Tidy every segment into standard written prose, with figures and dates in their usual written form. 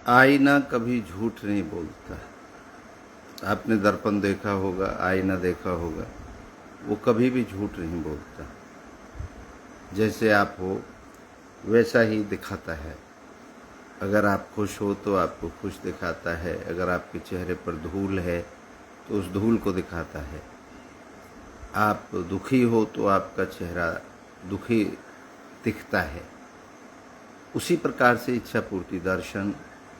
आईना कभी झूठ नहीं बोलता। आपने दर्पण देखा होगा, आईना देखा होगा, वो कभी भी झूठ नहीं बोलता। जैसे आप हो वैसा ही दिखाता है। अगर आप खुश हो तो आपको खुश दिखाता है, अगर आपके चेहरे पर धूल है तो उस धूल को दिखाता है। आप दुखी हो तो आपका चेहरा दुखी दिखता है। उसी प्रकार से इच्छा पूर्ति दर्शन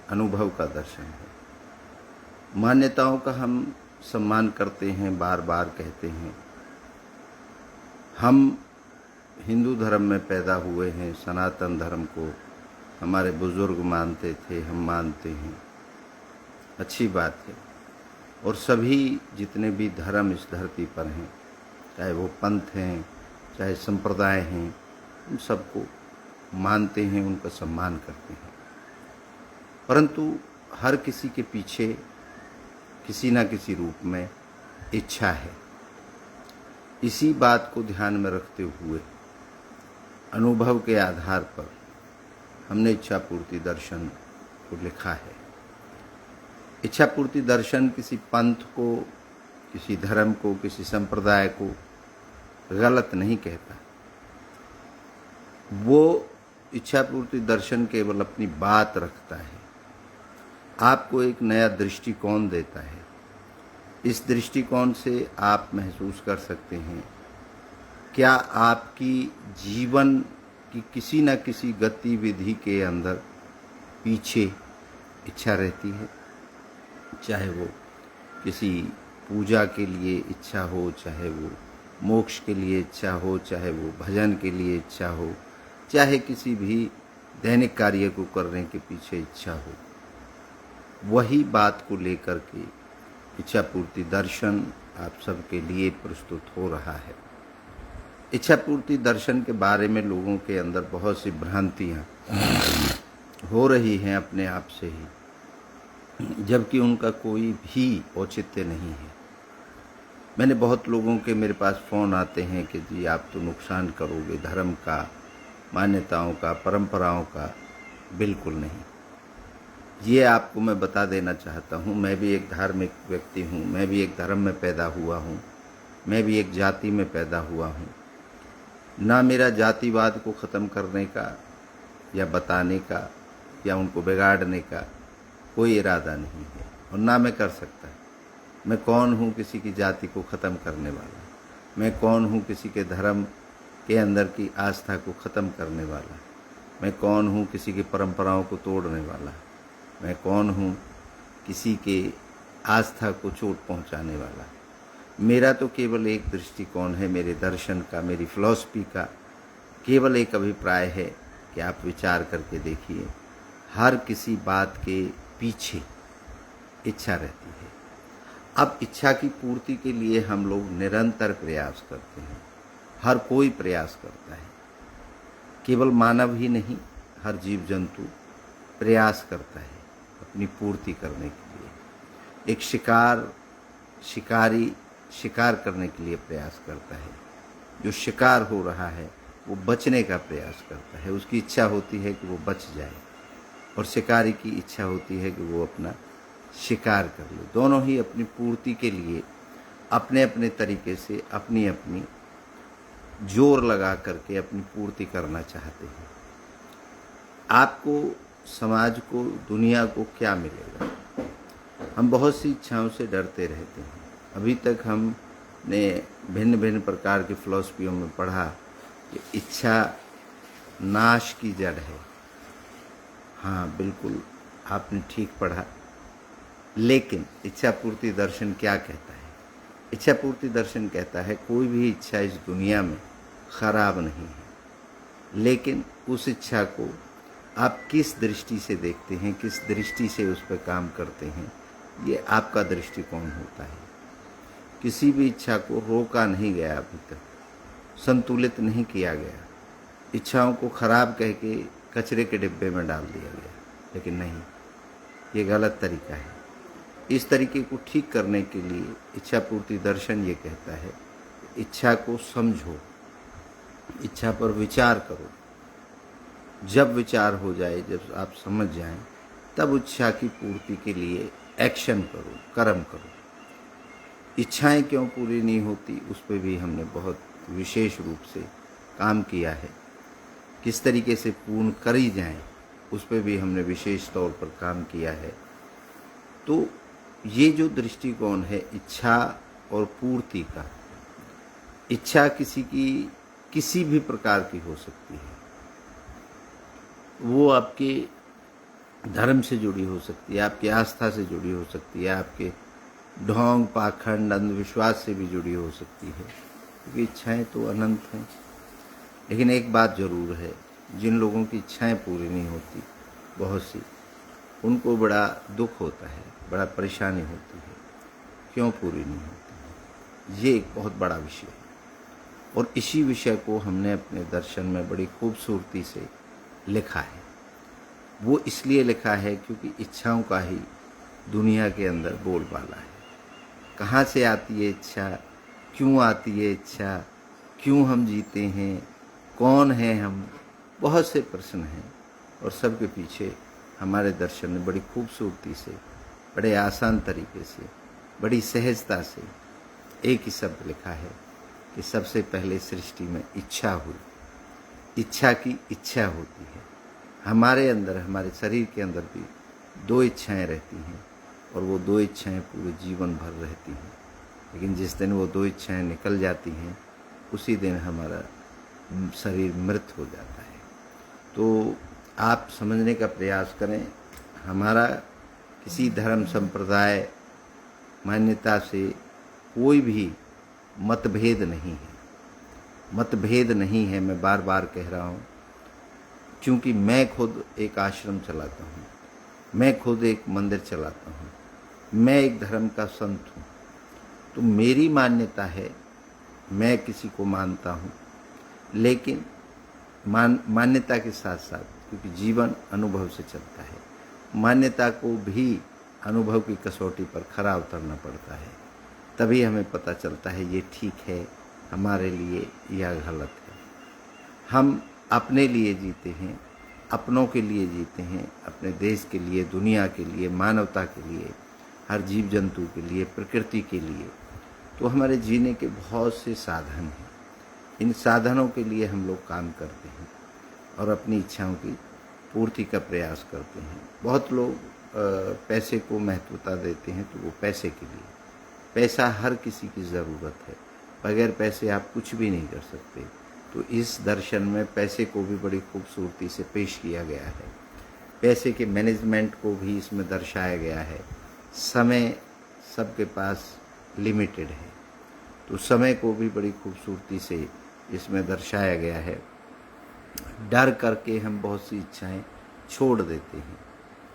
अनुभव का दर्शन है। मान्यताओं का हम सम्मान करते हैं, बार बार कहते हैं। हम हिंदू धर्म में पैदा हुए हैं, सनातन धर्म को हमारे बुजुर्ग मानते थे, हम मानते हैं, अच्छी बात है। और सभी जितने भी धर्म इस धरती पर हैं, चाहे वो पंथ हैं, चाहे संप्रदाय हैं, उन सबको मानते हैं, उनका सम्मान करते हैं। परंतु हर किसी के पीछे किसी न किसी रूप में इच्छा है। इसी बात को ध्यान में रखते हुए अनुभव के आधार पर हमने इच्छा पूर्ति दर्शन को लिखा है। इच्छा पूर्ति दर्शन किसी पंथ को, किसी धर्म को, किसी संप्रदाय को गलत नहीं कहता। वो इच्छा पूर्ति दर्शन केवल अपनी बात रखता है, आपको एक नया दृष्टिकोण देता है। इस दृष्टिकोण से आप महसूस कर सकते हैं क्या आपकी जीवन की किसी न किसी गतिविधि के अंदर पीछे इच्छा रहती है। चाहे वो किसी पूजा के लिए इच्छा हो, चाहे वो मोक्ष के लिए इच्छा हो, चाहे वो भजन के लिए इच्छा हो, चाहे किसी भी दैनिक कार्य को करने के पीछे इच्छा हो। वही बात को लेकर के इच्छा पूर्ति दर्शन आप सबके लिए प्रस्तुत हो रहा है। इच्छा पूर्ति दर्शन के बारे में लोगों के अंदर बहुत सी भ्रांतियाँ हो रही हैं अपने आप से ही, जबकि उनका कोई भी औचित्य नहीं है। मैंने बहुत लोगों के मेरे पास फ़ोन आते हैं कि जी आप तो नुकसान करोगे धर्म का, मान्यताओं का, परंपराओं का। बिल्कुल नहीं। ये आपको मैं बता देना चाहता हूँ, मैं भी एक धार्मिक व्यक्ति हूँ, मैं भी एक धर्म में पैदा हुआ हूँ, मैं भी एक जाति में पैदा हुआ हूँ। ना मेरा जातिवाद को ख़त्म करने का या बताने का या उनको बिगाड़ने का कोई इरादा नहीं है, और ना मैं कर सकता। मैं कौन हूँ किसी की जाति को ख़त्म करने वाला? मैं कौन हूँ किसी के धर्म के अंदर की आस्था को ख़त्म करने वाला? मैं कौन हूँ किसी की परंपराओं को तोड़ने वाला? मैं कौन हूँ किसी के आस्था को चोट पहुँचाने वाला? मेरा तो केवल एक दृष्टिकोण है, मेरे दर्शन का, मेरी फिलॉसफी का केवल एक अभिप्राय है कि आप विचार करके देखिए, हर किसी बात के पीछे इच्छा रहती है। अब इच्छा की पूर्ति के लिए हम लोग निरंतर प्रयास करते हैं, हर कोई प्रयास करता है। केवल मानव ही नहीं, हर जीव जंतु प्रयास करता है अपनी पूर्ति करने के लिए। एक शिकारी शिकार करने के लिए प्रयास करता है। जो शिकार हो रहा है वो बचने का प्रयास करता है, उसकी इच्छा होती है कि वो बच जाए, और शिकारी की इच्छा होती है कि वो अपना शिकार कर ले। दोनों ही अपनी पूर्ति के लिए अपने अपने तरीके से अपनी अपनी जोर लगा करके अपनी पूर्ति करना चाहते हैं। आपको, समाज को, दुनिया को क्या मिलेगा? हम बहुत सी इच्छाओं से डरते रहते हैं। अभी तक हमने भिन्न भिन्न प्रकार की फिलॉसफियों में पढ़ा कि इच्छा नाश की जड़ है। हाँ, बिल्कुल आपने ठीक पढ़ा। लेकिन इच्छा पूर्ति दर्शन क्या कहता है? इच्छा पूर्ति दर्शन कहता है कोई भी इच्छा इस दुनिया में खराब नहीं है, लेकिन उस इच्छा को आप किस दृष्टि से देखते हैं, किस दृष्टि से उस पर काम करते हैं, ये आपका दृष्टिकोण होता है। किसी भी इच्छा को रोका नहीं गया अभी तक, संतुलित नहीं किया गया। इच्छाओं को खराब कह के कचरे के डिब्बे में डाल दिया गया, लेकिन नहीं, ये गलत तरीका है। इस तरीके को ठीक करने के लिए इच्छा पूर्ति दर्शन ये कहता है, इच्छा को समझो, इच्छा पर विचार करो। जब विचार हो जाए, जब आप समझ जाएं, तब इच्छा की पूर्ति के लिए एक्शन करो, कर्म करो। इच्छाएं क्यों पूरी नहीं होती, उस पर भी हमने बहुत विशेष रूप से काम किया है। किस तरीके से पूर्ण करी जाएं, उस पर भी हमने विशेष तौर पर काम किया है। तो ये जो दृष्टिकोण है इच्छा और पूर्ति का, इच्छा किसी की किसी भी प्रकार की हो सकती है। वो आपके धर्म से जुड़ी हो सकती है, आपकी आस्था से जुड़ी हो सकती है, आपके ढोंग पाखंड अंधविश्वास से भी जुड़ी हो सकती है, क्योंकि इच्छाएं तो अनंत हैं। लेकिन एक बात जरूर है, जिन लोगों की इच्छाएं पूरी नहीं होती, बहुत सी, उनको बड़ा दुख होता है, बड़ा परेशानी होती है, क्यों पूरी नहीं होती। ये एक बहुत बड़ा विषय है और इसी विषय को हमने अपने दर्शन में बड़ी खूबसूरती से लिखा है। वो इसलिए लिखा है क्योंकि इच्छाओं का ही दुनिया के अंदर बोलबाला है। कहाँ से आती है इच्छा, क्यों आती है इच्छा, क्यों हम जीते हैं, कौन है हम, बहुत से प्रश्न हैं। और सबके पीछे हमारे दर्शन ने बड़ी खूबसूरती से, बड़े आसान तरीके से, बड़ी सहजता से एक ही शब्द लिखा है कि सबसे पहले सृष्टि में इच्छा हुई। इच्छा की इच्छा होती है। हमारे अंदर, हमारे शरीर के अंदर भी दो इच्छाएं रहती हैं और वो दो इच्छाएं पूरे जीवन भर रहती हैं। लेकिन जिस दिन वो दो इच्छाएं निकल जाती हैं, उसी दिन हमारा शरीर मृत हो जाता है। तो आप समझने का प्रयास करें, हमारा किसी धर्म संप्रदाय मान्यता से कोई भी मतभेद नहीं है। मतभेद नहीं है, मैं बार बार कह रहा हूँ, क्योंकि मैं खुद एक आश्रम चलाता हूँ, मैं खुद एक मंदिर चलाता हूँ, मैं एक धर्म का संत हूँ। तो मेरी मान्यता है, मैं किसी को मानता हूँ, लेकिन मान्यता के साथ साथ, क्योंकि जीवन अनुभव से चलता है, मान्यता को भी अनुभव की कसौटी पर खरा उतरना पड़ता है। तभी हमें पता चलता है ये ठीक है हमारे लिए या गलत है। हम अपने लिए जीते हैं, अपनों के लिए जीते हैं, अपने देश के लिए, दुनिया के लिए, मानवता के लिए, हर जीव जंतु के लिए, प्रकृति के लिए। तो हमारे जीने के बहुत से साधन हैं। इन साधनों के लिए हम लोग काम करते हैं और अपनी इच्छाओं की पूर्ति का प्रयास करते हैं। बहुत लोग पैसे को महत्वता देते हैं, तो वो पैसे के लिए। पैसा हर किसी की ज़रूरत है, बगैर पैसे आप कुछ भी नहीं कर सकते। तो इस दर्शन में पैसे को भी बड़ी खूबसूरती से पेश किया गया है। पैसे के मैनेजमेंट को भी इसमें दर्शाया गया है। समय सबके पास लिमिटेड है, तो समय को भी बड़ी खूबसूरती से इसमें दर्शाया गया है। डर करके हम बहुत सी इच्छाएं छोड़ देते हैं,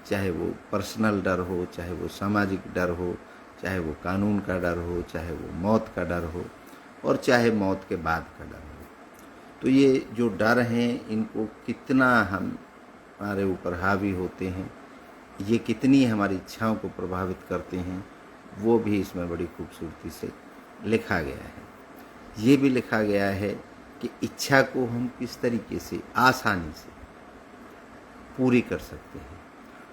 चाहे वो पर्सनल डर हो, चाहे वो सामाजिक डर हो, चाहे वो कानून का डर हो, चाहे वो मौत का डर हो, और चाहे मौत के बाद का डर हो। तो ये जो डर हैं, इनको कितना हमारे ऊपर हावी होते हैं, ये कितनी हमारी इच्छाओं को प्रभावित करते हैं, वो भी इसमें बड़ी खूबसूरती से लिखा गया है। ये भी लिखा गया है कि इच्छा को हम किस तरीके से आसानी से पूरी कर सकते हैं।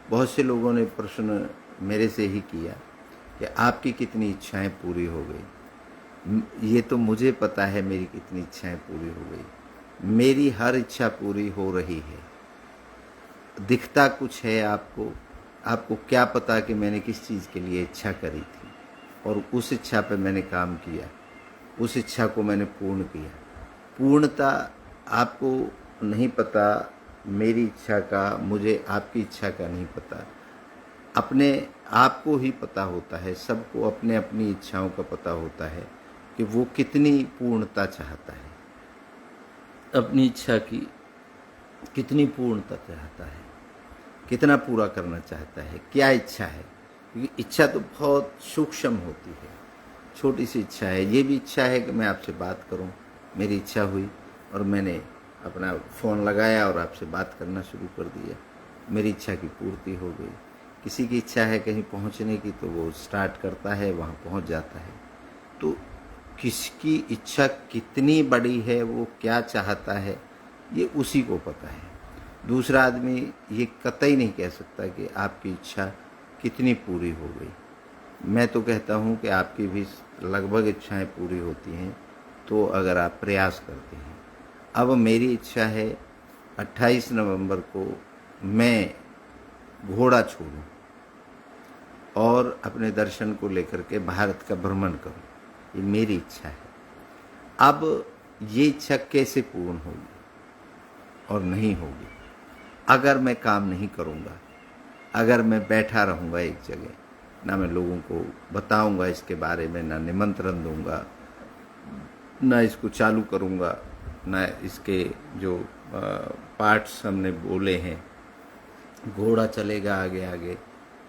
बहुत से लोगों ने प्रश्न मेरे से ही किया कि आपकी कितनी इच्छाएं पूरी हो गई। ये तो मुझे पता है मेरी कितनी इच्छाएं पूरी हो गई। मेरी हर इच्छा पूरी हो रही है। दिखता कुछ है आपको, आपको क्या पता कि मैंने किस चीज़ के लिए इच्छा करी थी और उस इच्छा पे मैंने काम किया, उस इच्छा को मैंने पूर्ण किया। पूर्णता आपको नहीं पता, मेरी इच्छा का, मुझे आपकी इच्छा का नहीं पता। अपने आप को ही पता होता है, सबको अपने अपनी इच्छाओं का पता होता है कि वो कितनी पूर्णता चाहता है, अपनी इच्छा की कितनी पूर्णता चाहता है, कितना पूरा करना चाहता है, क्या इच्छा है। क्योंकि इच्छा तो बहुत सूक्ष्म होती है, छोटी सी इच्छा है। ये भी इच्छा है कि मैं आपसे बात करूं, मेरी इच्छा हुई और मैंने अपना फ़ोन लगाया और आपसे बात करना शुरू कर दिया, मेरी इच्छा की पूर्ति हो गई। किसी की इच्छा है कहीं पहुंचने की, तो वो स्टार्ट करता है, वहां पहुंच जाता है। तो किसकी इच्छा कितनी बड़ी है, वो क्या चाहता है, ये उसी को पता है। दूसरा आदमी ये कतई नहीं कह सकता कि आपकी इच्छा कितनी पूरी हो गई। मैं तो कहता हूँ कि आपकी भी लगभग इच्छाएं पूरी होती हैं, तो अगर आप प्रयास करते हैं। अब मेरी इच्छा है 28 नवंबर को मैं घोड़ा छोड़ूं और अपने दर्शन को लेकर के भारत का भ्रमण करूं। ये मेरी इच्छा है। अब ये इच्छा कैसे पूर्ण होगी और नहीं होगी? अगर मैं काम नहीं करूंगा, अगर मैं बैठा रहूंगा एक जगह, ना मैं लोगों को बताऊंगा इसके बारे में, ना निमंत्रण दूंगा, ना इसको चालू करूंगा, ना इसके जो पार्ट्स हमने बोले हैं, घोड़ा चलेगा आगे आगे,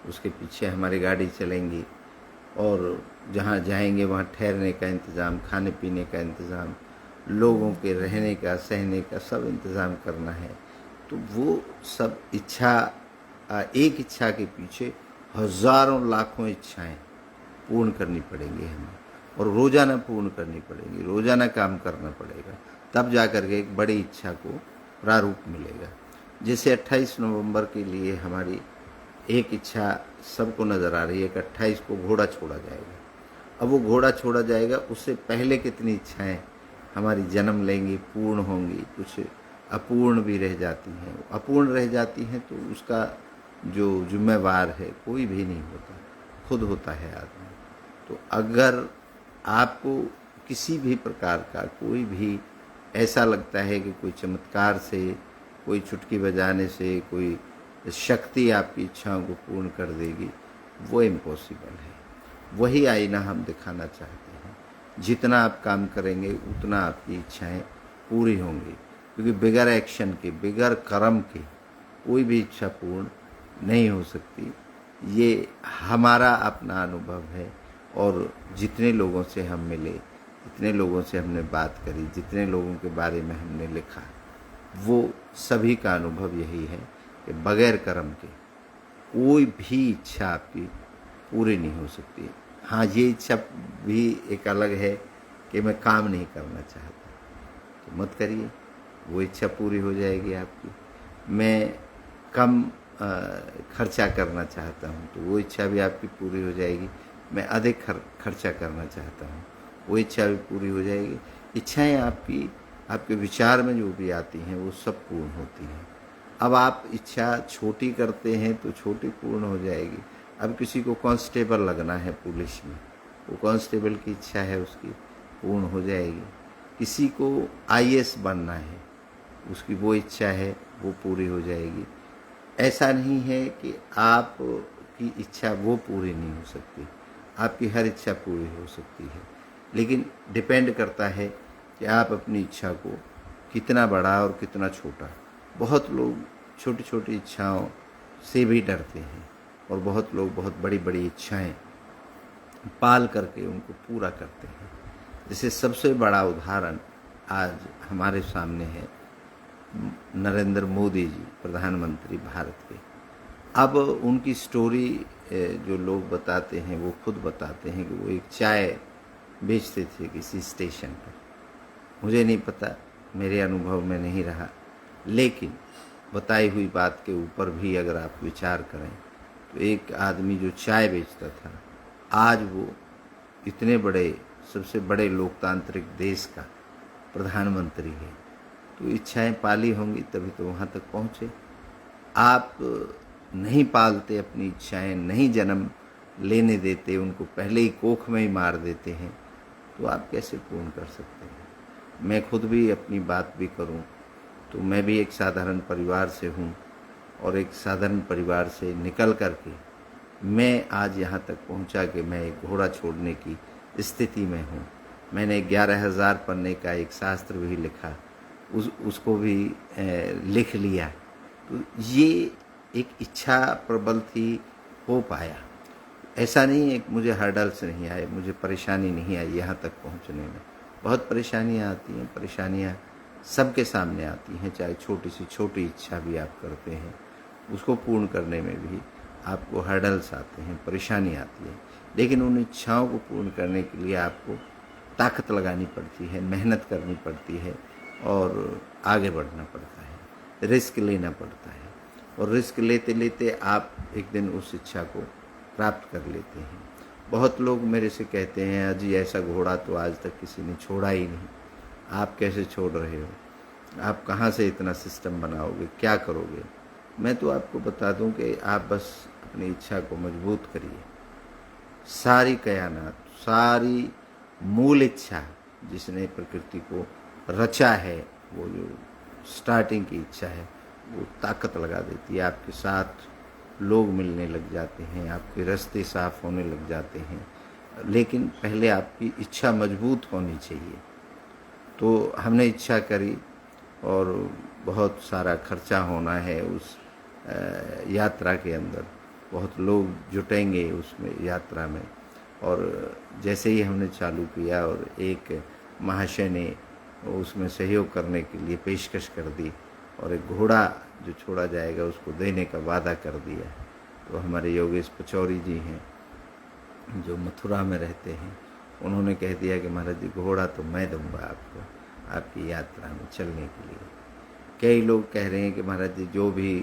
उसके पीछे हमारी गाड़ी चलेंगी और जहाँ जाएंगे वहाँ ठहरने का इंतज़ाम, खाने पीने का इंतज़ाम, लोगों के रहने का सहने का सब इंतज़ाम करना है। तो वो सब इच्छा, एक इच्छा के पीछे हज़ारों लाखों इच्छाएं पूर्ण करनी पड़ेंगी हमें, और रोज़ाना पूर्ण करनी पड़ेगी, रोज़ाना काम करना पड़ेगा, तब जा कर के एक बड़ी इच्छा को प्रारूप मिलेगा। जैसे 28 नवंबर के लिए हमारी एक इच्छा सबको नज़र आ रही है कि 28 को घोड़ा छोड़ा जाएगा। अब वो घोड़ा छोड़ा जाएगा, उससे पहले कितनी इच्छाएं हमारी जन्म लेंगी, पूर्ण होंगी, कुछ अपूर्ण भी रह जाती हैं। अपूर्ण रह जाती हैं तो उसका जो जिम्मेवार है कोई भी नहीं होता, खुद होता है आदमी। तो अगर आपको किसी भी प्रकार का कोई भी ऐसा लगता है कि कोई चमत्कार से, कोई चुटकी बजाने से कोई शक्ति आपकी इच्छाओं को पूर्ण कर देगी, वो इम्पॉसिबल है। वही आईना हम दिखाना चाहते हैं। जितना आप काम करेंगे उतना आपकी इच्छाएं पूरी होंगी, क्योंकि बिगर एक्शन के, बिगर कर्म के कोई भी इच्छा पूर्ण नहीं हो सकती। ये हमारा अपना अनुभव है, और जितने लोगों से हम मिले, जितने लोगों से हमने बात करी, जितने लोगों के बारे में हमने लिखा, वो सभी का अनुभव यही है कि बगैर कर्म के कोई भी इच्छा आपकी पूरी नहीं हो सकती। हाँ, ये इच्छा भी एक अलग है कि मैं काम नहीं करना चाहता, तो मत करिए, वो इच्छा पूरी हो जाएगी आपकी। मैं कम खर्चा करना चाहता हूँ, तो वो इच्छा भी आपकी पूरी हो जाएगी। मैं अधिक खर्चा करना चाहता हूँ, वो इच्छा भी पूरी हो जाएगी। इच्छाएं आपकी, आपके विचार में जो भी आती हैं वो सब पूर्ण होती हैं। अब आप इच्छा छोटी करते हैं तो छोटी पूर्ण हो जाएगी। अब किसी को कांस्टेबल लगना है पुलिस में, वो कांस्टेबल की इच्छा है उसकी पूर्ण हो जाएगी। किसी को आईएएस बनना है, उसकी वो इच्छा है वो पूरी हो जाएगी। ऐसा नहीं है कि आपकी इच्छा वो पूरी नहीं हो सकती, आपकी हर इच्छा पूरी हो सकती है, लेकिन डिपेंड करता है कि आप अपनी इच्छा को कितना बड़ा और कितना छोटा। बहुत लोग छोटी छोटी इच्छाओं से भी डरते हैं, और बहुत लोग बहुत बड़ी बड़ी इच्छाएं पाल करके उनको पूरा करते हैं। जैसे सबसे बड़ा उदाहरण आज हमारे सामने है नरेंद्र मोदी जी, प्रधानमंत्री भारत के। अब उनकी स्टोरी जो लोग बताते हैं, वो खुद बताते हैं कि वो एक चाय बेचते थे किसी स्टेशन पर। मुझे नहीं पता, मेरे अनुभव में नहीं रहा, लेकिन बताई हुई बात के ऊपर भी अगर आप विचार करें तो एक आदमी जो चाय बेचता था, आज वो इतने बड़े, सबसे बड़े लोकतांत्रिक देश का प्रधानमंत्री है। तो इच्छाएं पाली होंगी तभी तो वहाँ तक पहुँचे। आप नहीं पालते अपनी इच्छाएं, नहीं जन्म लेने देते, उनको पहले ही कोख में ही मार देते हैं, तो आप कैसे पूर्ण कर सकते हैं? मैं खुद भी अपनी बात भी करूं तो मैं भी एक साधारण परिवार से हूं, और एक साधारण परिवार से निकल करके मैं आज यहाँ तक पहुँचा कि मैं एक घोड़ा छोड़ने की स्थिति में हूँ। मैंने 11,000 पन्ने का एक शास्त्र भी लिखा, उसको भी लिख लिया। तो ये एक इच्छा प्रबल थी, हो पाया। ऐसा नहीं है कि मुझे हर्डल्स नहीं आए, मुझे परेशानी नहीं आई यहाँ तक पहुँचने में। बहुत परेशानियाँ आती हैं, परेशानियाँ सबके सामने आती हैं, चाहे छोटी से छोटी इच्छा भी आप करते हैं, उसको पूर्ण करने में भी आपको हर्डल्स आते हैं, परेशानी आती है। लेकिन उन इच्छाओं को पूर्ण करने के लिए आपको ताकत लगानी पड़ती है, मेहनत करनी पड़ती है और आगे बढ़ना पड़ता है। रिस्क लेना पड़ता है, और रिस्क लेते लेते आप एक दिन उस इच्छा को प्राप्त कर लेते हैं। बहुत लोग मेरे से कहते हैं, अजी ऐसा घोड़ा तो आज तक किसी ने छोड़ा ही नहीं, आप कैसे छोड़ रहे हो, आप कहाँ से इतना सिस्टम बनाओगे, क्या करोगे। मैं तो आपको बता दूं कि आप बस अपनी इच्छा को मजबूत करिए। सारी कायनात, सारी मूल इच्छा जिसने प्रकृति को रचा है, वो जो स्टार्टिंग की इच्छा है, वो ताकत लगा देती है। आपके साथ लोग मिलने लग जाते हैं, आपके रास्ते साफ होने लग जाते हैं, लेकिन पहले आपकी इच्छा मजबूत होनी चाहिए। तो हमने इच्छा करी और बहुत सारा खर्चा होना है उस यात्रा के अंदर, बहुत लोग जुटेंगे उसमें यात्रा में। और जैसे ही हमने चालू किया और एक महाशय ने उसमें सहयोग करने के लिए पेशकश कर दी और एक घोड़ा जो छोड़ा जाएगा उसको देने का वादा कर दिया। तो हमारे योगेश पचौरी जी हैं जो मथुरा में रहते हैं, उन्होंने कह दिया कि महाराज जी घोड़ा तो मैं दूंगा आपको, आपकी यात्रा में चलने के लिए। कई लोग कह रहे हैं कि महाराज जी जो भी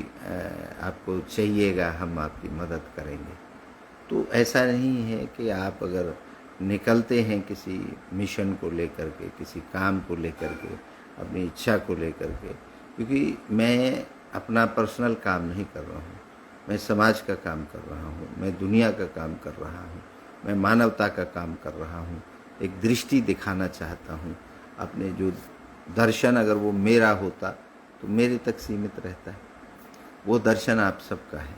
आपको चाहिएगा हम आपकी मदद करेंगे। तो ऐसा नहीं है कि आप अगर निकलते हैं किसी मिशन को लेकर के, किसी काम को लेकर के, अपनी इच्छा को लेकर के, क्योंकि मैं अपना पर्सनल काम नहीं कर रहा हूँ, मैं समाज का काम कर रहा हूँ, मैं दुनिया का काम कर रहा हूँ, मैं मानवता का काम कर रहा हूँ, एक दृष्टि दिखाना चाहता हूँ। अपने जो दर्शन अगर वो मेरा होता तो मेरे तक सीमित रहता है, वो दर्शन आप सबका है,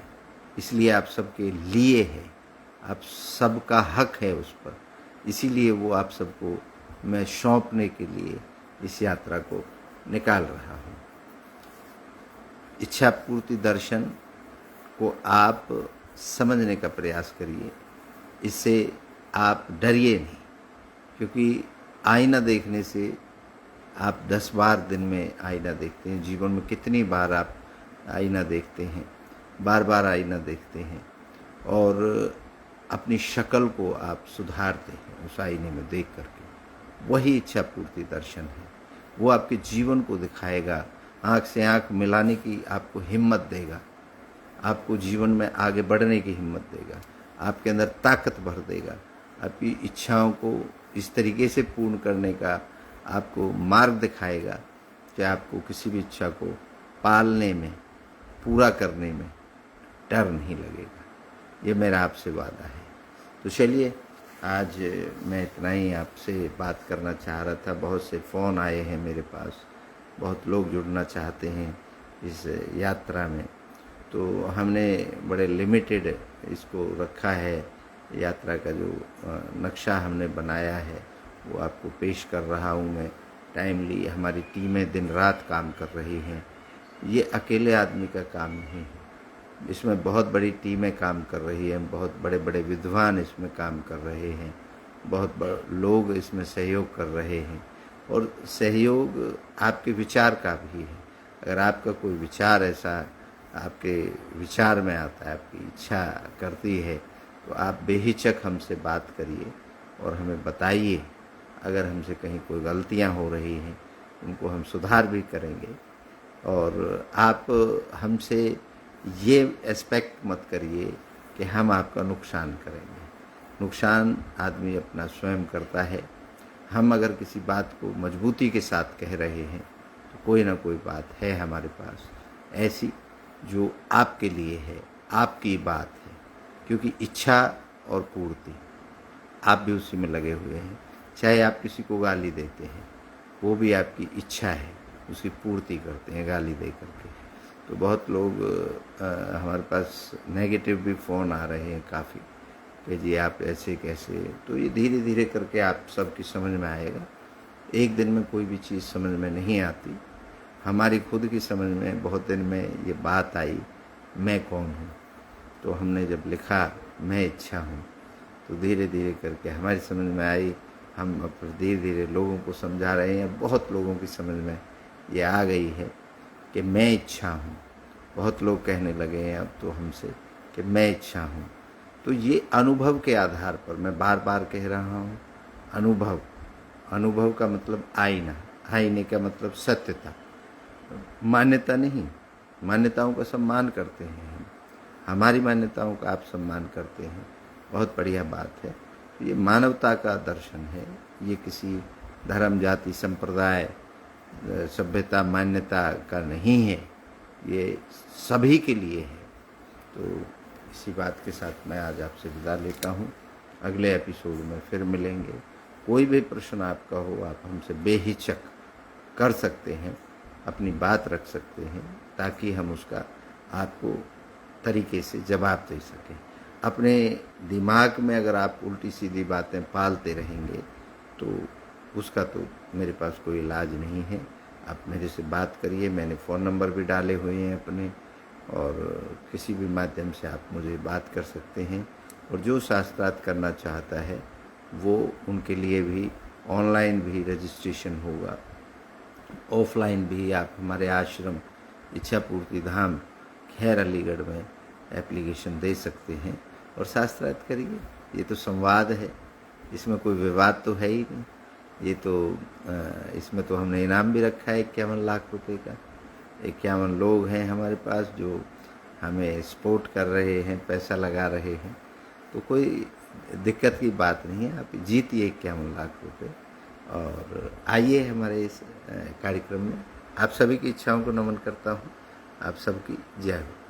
इसलिए आप सबके लिए है, आप सबका हक है उस पर, इसीलिए वो आप सबको मैं सौंपने के लिए इस यात्रा को निकाल रहा हूँ। इच्छा पूर्ति दर्शन को आप समझने का प्रयास करिए, इससे आप डरिए नहीं, क्योंकि आईना देखने से आप 10 बार दिन में आईना देखते हैं। जीवन में कितनी बार आप आईना देखते हैं, बार बार आईना देखते हैं और अपनी शक्ल को आप सुधारते हैं उस आईने में देख करके। वही इच्छा पूर्ति दर्शन है, वो आपके जीवन को दिखाएगा, आँख से आँख मिलाने की आपको हिम्मत देगा, आपको जीवन में आगे बढ़ने की हिम्मत देगा, आपके अंदर ताकत भर देगा, आपकी इच्छाओं को इस तरीके से पूर्ण करने का आपको मार्ग दिखाएगा कि आपको किसी भी इच्छा को पालने में, पूरा करने में डर नहीं लगेगा। ये मेरा आपसे वादा है। तो चलिए, आज मैं इतना ही आपसे बात करना चाह रहा था। बहुत से फ़ोन आए हैं मेरे पास, बहुत लोग जुड़ना चाहते हैं इस यात्रा में, तो हमने बड़े लिमिटेड इसको रखा है। यात्रा का जो नक्शा हमने बनाया है वो आपको पेश कर रहा हूँ मैं टाइमली। हमारी टीमें दिन रात काम कर रही हैं, ये अकेले आदमी का काम नहीं है, इसमें बहुत बड़ी टीमें काम कर रही हैं, बहुत बड़े बड़े विद्वान इसमें काम कर रहे हैं, बहुत लोग इसमें सहयोग कर रहे हैं। और सहयोग आपके विचार का भी है। अगर आपका कोई विचार ऐसा आपके विचार में आता है, आपकी इच्छा करती है, तो आप बेहिचक हमसे बात करिए और हमें बताइए। अगर हमसे कहीं कोई गलतियां हो रही हैं उनको हम सुधार भी करेंगे। और आप हमसे ये एस्पेक्ट मत करिए कि हम आपका नुकसान करेंगे। नुकसान आदमी अपना स्वयं करता है। हम अगर किसी बात को मजबूती के साथ कह रहे हैं तो कोई ना कोई बात है हमारे पास ऐसी जो आपके लिए है, आपकी बात है। क्योंकि इच्छा और पूर्ति, आप भी उसी में लगे हुए हैं। चाहे आप किसी को गाली देते हैं, वो भी आपकी इच्छा है, उसकी पूर्ति करते हैं गाली दे करके। तो बहुत लोग हमारे पास नेगेटिव भी फ़ोन आ रहे हैं काफ़ी कि जी आप ऐसे कैसे। तो ये धीरे धीरे करके आप सबकी समझ में आएगा। एक दिन में कोई भी चीज़ समझ में नहीं आती। हमारी खुद की समझ में बहुत दिन में ये बात आई, मैं कौन हूँ। तो हमने जब लिखा मैं इच्छा हूँ, तो धीरे धीरे करके हमारी समझ में आई। हम अब धीरे धीरे लोगों को समझा रहे हैं। बहुत लोगों की समझ में ये आ गई है कि मैं इच्छा हूँ। बहुत लोग कहने लगे हैं अब तो हमसे कि मैं इच्छा हूँ। तो ये अनुभव के आधार पर मैं बार बार कह रहा हूँ, अनुभव। अनुभव का मतलब आईना, आईने का मतलब सत्यता। मान्यता नहीं, मान्यताओं का सम्मान करते हैं हम, हमारी मान्यताओं का आप सम्मान करते हैं, बहुत बढ़िया बात है। ये मानवता का दर्शन है, ये किसी धर्म जाति संप्रदाय सभ्यता मान्यता का नहीं है, ये सभी के लिए है। तो इसी बात के साथ मैं आज आपसे विदा लेता हूँ। अगले एपिसोड में फिर मिलेंगे। कोई भी प्रश्न आपका हो आप हमसे बेहिचक कर सकते हैं, अपनी बात रख सकते हैं, ताकि हम उसका आपको तरीके से जवाब दे सकें। अपने दिमाग में अगर आप उल्टी सीधी बातें पालते रहेंगे तो उसका तो मेरे पास कोई इलाज नहीं है। आप मेरे से बात करिए, मैंने फ़ोन नंबर भी डाले हुए हैं अपने, और किसी भी माध्यम से आप मुझे बात कर सकते हैं। और जो शास्त्रार्थ करना चाहता है वो उनके लिए भी ऑनलाइन भी रजिस्ट्रेशन होगा, ऑफलाइन भी आप हमारे आश्रम इच्छापूर्ति धाम खैर अलीगढ़ में एप्लीकेशन दे सकते हैं और शास्त्रार्थ करिए। ये तो संवाद है, इसमें कोई विवाद तो है ही नहीं। ये तो इसमें तो हमने इनाम भी रखा है 51 लाख रुपए का। 51 लोग हैं हमारे पास जो हमें सपोर्ट कर रहे हैं, पैसा लगा रहे हैं, तो कोई दिक्कत की बात नहीं है। आप जीतिए 51 लाख रुपए और आइए हमारे इस कार्यक्रम में। आप सभी की इच्छाओं को नमन करता हूँ। आप सबकी जय हो।